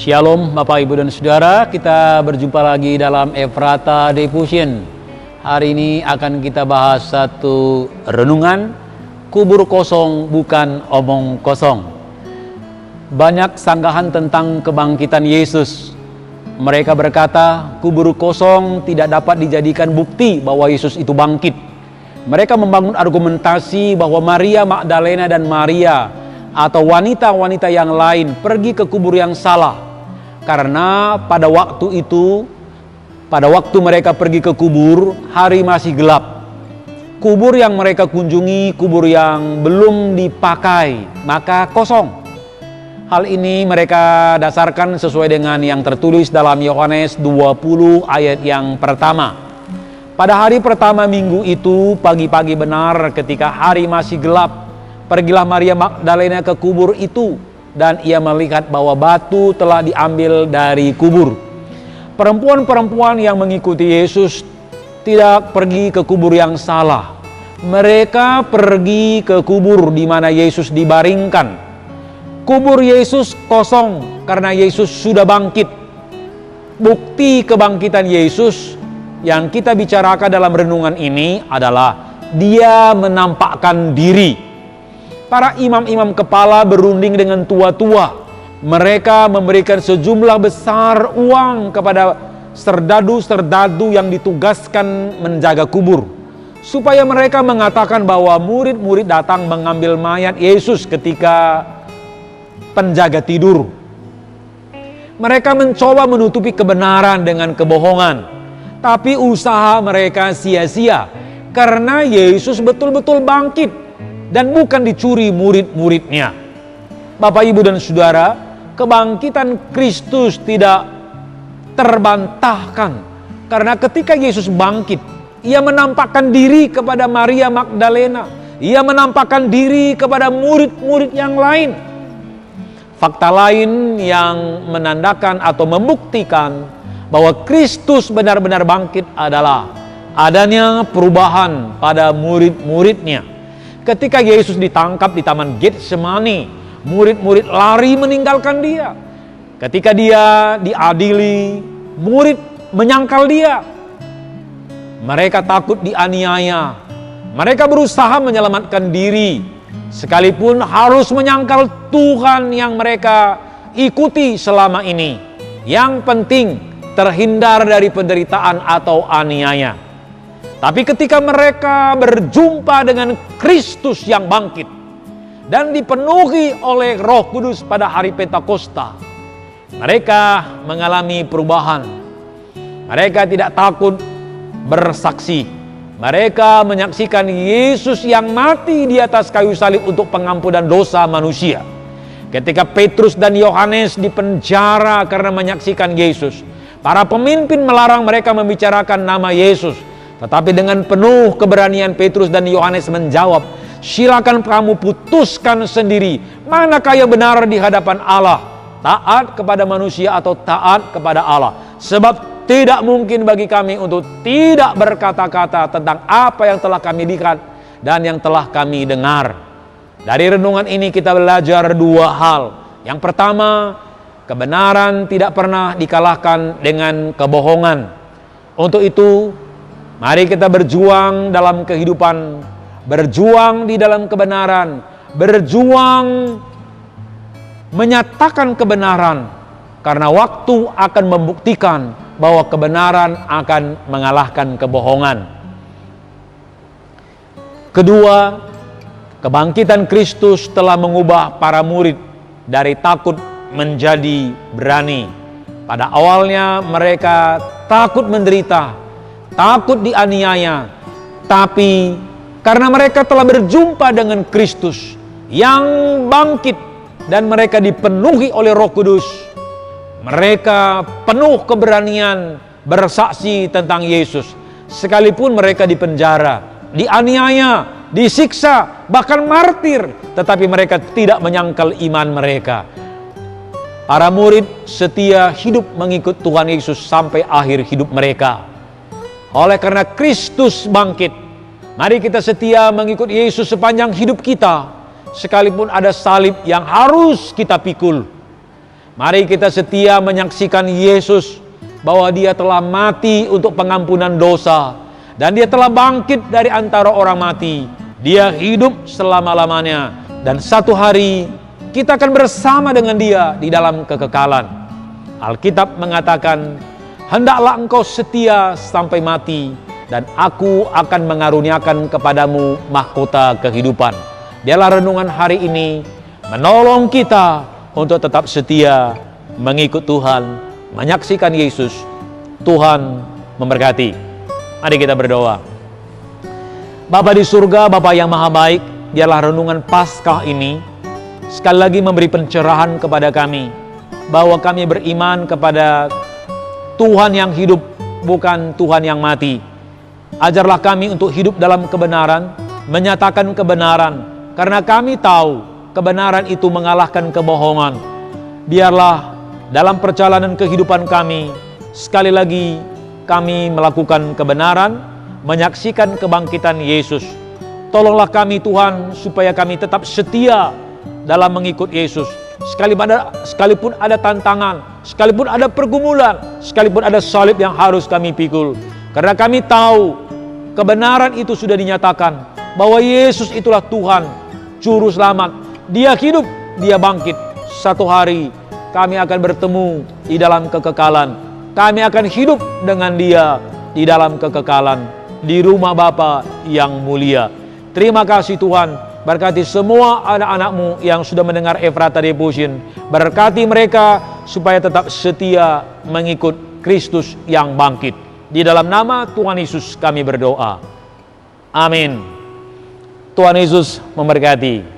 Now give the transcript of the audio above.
Shalom Bapak Ibu dan Saudara, kita berjumpa lagi dalam Ephrata Devotion. Hari ini akan kita bahas satu renungan, kubur kosong bukan omong kosong. Banyak sanggahan tentang kebangkitan Yesus. Mereka berkata kubur kosong tidak dapat dijadikan bukti bahwa Yesus itu bangkit. Mereka membangun argumentasi bahwa Maria Magdalena dan Maria atau wanita-wanita yang lain pergi ke kubur yang salah. Karena pada waktu itu, pada waktu mereka pergi ke kubur, hari masih gelap. Kubur yang mereka kunjungi, kubur yang belum dipakai, maka kosong. Hal ini mereka dasarkan sesuai dengan yang tertulis dalam Yohanes 20 ayat yang pertama. Pada hari pertama minggu itu, pagi-pagi benar ketika hari masih gelap, pergilah Maria Magdalena ke kubur itu, dan ia melihat bahwa batu telah diambil dari kubur. Perempuan-perempuan yang mengikuti Yesus tidak pergi ke kubur yang salah. Mereka pergi ke kubur di mana Yesus dibaringkan. Kubur Yesus kosong karena Yesus sudah bangkit. Bukti kebangkitan Yesus yang kita bicarakan dalam renungan ini adalah Dia menampakkan diri. Para imam-imam kepala berunding dengan tua-tua. Mereka memberikan sejumlah besar uang kepada serdadu-serdadu yang ditugaskan menjaga kubur, supaya mereka mengatakan bahwa murid-murid datang mengambil mayat Yesus ketika penjaga tidur. Mereka mencoba menutupi kebenaran dengan kebohongan, tapi usaha mereka sia-sia karena Yesus betul-betul bangkit dan bukan dicuri murid-muridnya. Bapak, Ibu, dan Saudara, kebangkitan Kristus tidak terbantahkan. Karena ketika Yesus bangkit, Ia menampakkan diri kepada Maria Magdalena. Ia menampakkan diri kepada murid-murid yang lain. Fakta lain yang menandakan atau membuktikan bahwa Kristus benar-benar bangkit adalah adanya perubahan pada murid-muridnya. Ketika Yesus ditangkap di Taman Getsemani, murid-murid lari meninggalkan Dia. Ketika Dia diadili, murid menyangkal Dia. Mereka takut dianiaya. Mereka berusaha menyelamatkan diri, sekalipun harus menyangkal Tuhan yang mereka ikuti selama ini. Yang penting terhindar dari penderitaan atau aniaya. Tapi ketika mereka berjumpa dengan Kristus yang bangkit dan dipenuhi oleh Roh Kudus pada hari Pentakosta, mereka mengalami perubahan. Mereka tidak takut bersaksi. Mereka menyaksikan Yesus yang mati di atas kayu salib untuk pengampunan dosa manusia. Ketika Petrus dan Yohanes dipenjara karena menyaksikan Yesus, para pemimpin melarang mereka membicarakan nama Yesus. Tetapi dengan penuh keberanian Petrus dan Yohanes menjawab, "Silakan kamu putuskan sendiri, manakah yang benar di hadapan Allah, taat kepada manusia atau taat kepada Allah. Sebab tidak mungkin bagi kami untuk tidak berkata-kata tentang apa yang telah kami lihat dan yang telah kami dengar." Dari renungan ini kita belajar dua hal. Yang pertama, kebenaran tidak pernah dikalahkan dengan kebohongan. Untuk itu, mari kita berjuang dalam kehidupan, berjuang di dalam kebenaran, berjuang menyatakan kebenaran, karena waktu akan membuktikan bahwa kebenaran akan mengalahkan kebohongan. Kedua, kebangkitan Kristus telah mengubah para murid dari takut menjadi berani. Pada awalnya mereka takut menderita, takut dianiaya, tapi karena mereka telah berjumpa dengan Kristus yang bangkit dan mereka dipenuhi oleh Roh Kudus, mereka penuh keberanian bersaksi tentang Yesus, sekalipun mereka dipenjara, dianiaya, disiksa, bahkan martir, tetapi mereka tidak menyangkal iman mereka. Para murid setia hidup mengikut Tuhan Yesus sampai akhir hidup mereka. Oleh karena Kristus bangkit, mari kita setia mengikut Yesus sepanjang hidup kita, sekalipun ada salib yang harus kita pikul. Mari kita setia menyaksikan Yesus bahwa Dia telah mati untuk pengampunan dosa dan Dia telah bangkit dari antara orang mati. Dia hidup selama-lamanya dan satu hari kita akan bersama dengan Dia di dalam kekekalan. Alkitab mengatakan, hendaklah engkau setia sampai mati dan aku akan mengaruniakan kepadamu mahkota kehidupan. Biarlah renungan hari ini menolong kita untuk tetap setia mengikut Tuhan, menyaksikan Yesus. Tuhan memberkati. Mari kita berdoa. Bapa di surga, Bapa yang maha baik, biarlah renungan Paskah ini sekali lagi memberi pencerahan kepada kami, bahwa kami beriman kepada Tuhan yang hidup, bukan Tuhan yang mati. Ajarlah kami untuk hidup dalam kebenaran, menyatakan kebenaran, karena kami tahu kebenaran itu mengalahkan kebohongan. Biarlah dalam perjalanan kehidupan kami, sekali lagi kami melakukan kebenaran, menyaksikan kebangkitan Yesus. Tolonglah kami Tuhan, supaya kami tetap setia dalam mengikut Yesus. Sekalipun ada tantangan, sekalipun ada pergumulan, sekalipun ada salib yang harus kami pikul. Karena kami tahu kebenaran itu sudah dinyatakan, bahwa Yesus itulah Tuhan, Juru Selamat. Dia hidup, Dia bangkit. Satu hari kami akan bertemu di dalam kekekalan. Kami akan hidup dengan Dia di dalam kekekalan, di rumah Bapa yang mulia. Terima kasih Tuhan. Berkati semua anak-anak-Mu yang sudah mendengar Ephrata Devotion. Berkati mereka supaya tetap setia mengikut Kristus yang bangkit. Di dalam nama Tuhan Yesus kami berdoa. Amin. Tuhan Yesus memberkati.